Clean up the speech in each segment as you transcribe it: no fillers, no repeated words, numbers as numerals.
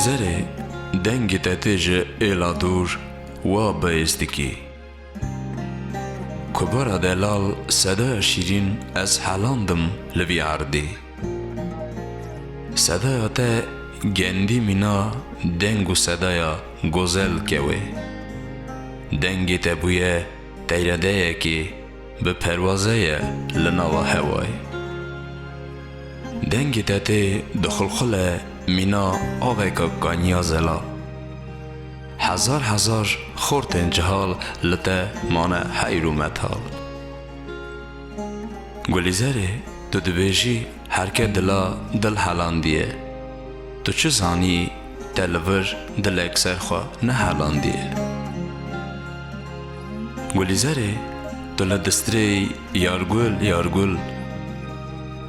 گلیزره دنگ تتیج ایلا دور و بایستکی کبارا دلال صدا شیرین از حالاندم لوی عردی صدا تا گندی مینا دنگ و صدایا گوزل کوه دنگ تبویه تیرده کی به پروازه لناوا هوای دنگ تتی دخل خله مینا آوکا کانیا زلا هزار خورتن جهال لته مانه حیرو متال گلیزره تو دبیجی هرکه دلا دل حلاندیه تو چه زانی تلور دل اکسر خواه نه حلاندیه گلیزره تو لدستری یارگول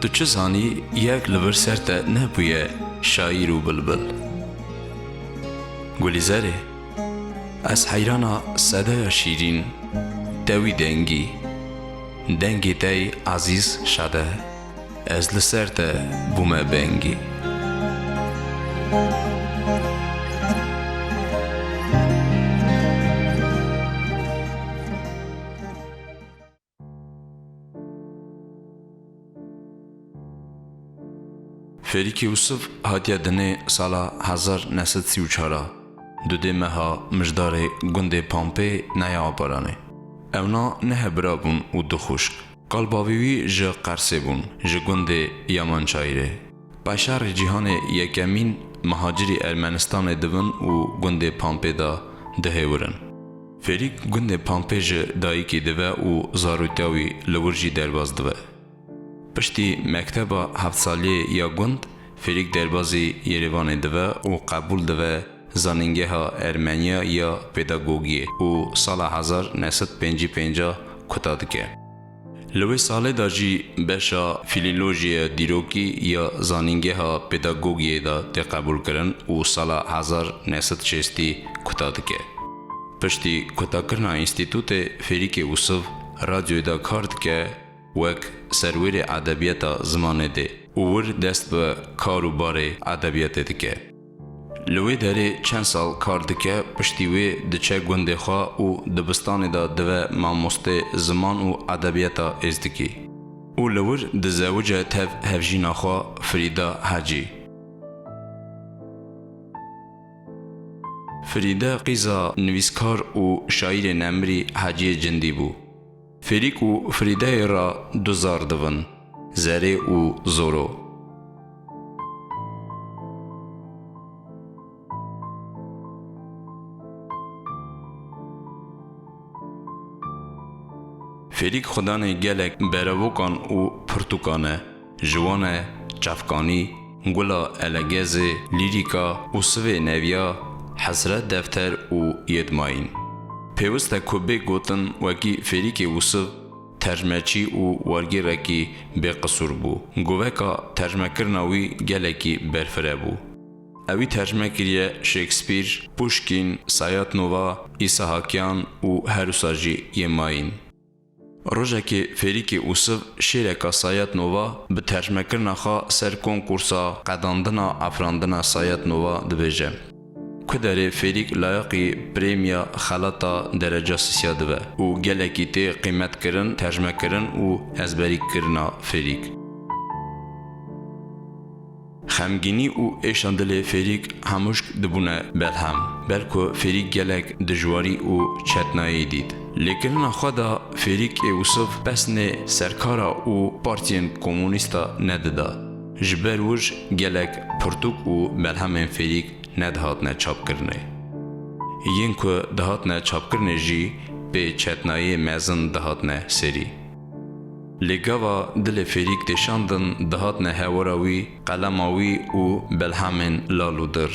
تو چه زانی یک لور سرته نبویه شاعر و بلبل گلیزره از حیرانا صدای شیرین دوی دنگی تی عزیز شده از لسرته بومه بنگی فریکی یوسف هاتیه دنه سالا 1934 دوده مها مجدار گنده پامپه نیا بارانه اونا نه برابون و دخوشک قلباویوی جه قرسه بون جه گنده یامان چایره باشار جیهان یکمین مهاجری ارمنستان دوون و گنده پامپه دا دهورن فریک گنده پامپه جه دایی که دوه و زاروتاوی لورجی درباز دوه پشتی مکتب 7 سالی یا گند فریک دربازی یریوان دوه و قبول دوه زانینگه ها ارمنیا یا پیداگوگی و سال 1955 کتاد که لوی سال داجی بشا فیلیلوژی دیروکی یا زانینگه ها پیداگوگی دا تقبول کرن و سال 1960 کتاد که پشتی کتا کرنا انستیتوت فریک یوسف رادیو دا کارد که وک سرویر ادبیات زمانه ده ور دست به کارو باره ادبیات دکه لوی داره چند سال کار دکه پشتیوی دچه گنده خواه و دبستان دا دوه ماموسته زمان و ادبیات ازدکی او لور دزوجه تف هفجین خواه فریدا حاجی فریدا قیزا نویسکار و شاعر نمری حاجی جندی بو فریک و فریده را دوزار دوون زره و زورو فریک خدانه گلک براوکان و پرتوکانه جوانه چفکانی گولا الگزه لیریکا و سوه نویا حسرت دفتر و یدماین پیوسته کبه گوتن وکی فریک یوسف ترجمه‌چی و وارگیرکی به قصور بو گوهکا ترجمه کرناوی گلکی برفره بو اوی ترجمه کریه شکسپیر، پوشکین، سایات نووا، ایساهاکیان و هروساجی یماین روزه که فریک یوسف شیرکا سایات نووا به ترجمه کرنخا سر کنکورسا قداندنا افراندنا سایات نووا دبیجه کدره فریک لایقی پریمیا خلاطا درجه سیسیا دوه و گلکی تی قیمت کرن ترجمه کرن و ازبری کرنا فریک خمگینی و ایشاندل فریک هموشک دبونه بلهم بلکو فریک گلک دجواری و چتنایی دید لیکن خدا فریک یوسف بسنه سرکارا و پارتین کمونیستا نددا جبر وش گلک پرتوک و بلهم فریک ندهات نه چاپ کرنه این که دهات نه چاپ کرنه جی به چتنایی مزن دهات نه سری لگاوا دل فریک دشاندن دهات نه هوراوی قلماوی و بلهمن لالودر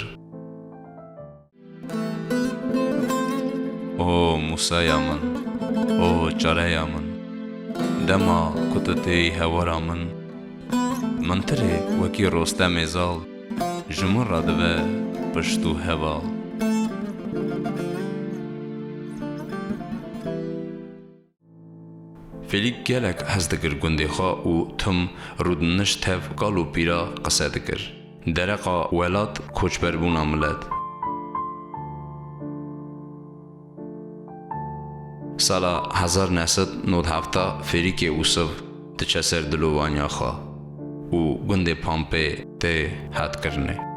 او موسای من او چاره من دما کتتی هورا من تره وکی رستم زال جمر را دوه پشتو هوا فریک گلک هست دکر گنده خواه و تم رودنش تف قالو پیرا قصه دکر درقا ولات کوچبر بونا ملت. سالا 1997 فریک اوسف تچسر دلوانیا خوا و گنده پامپه ته حد کرنه.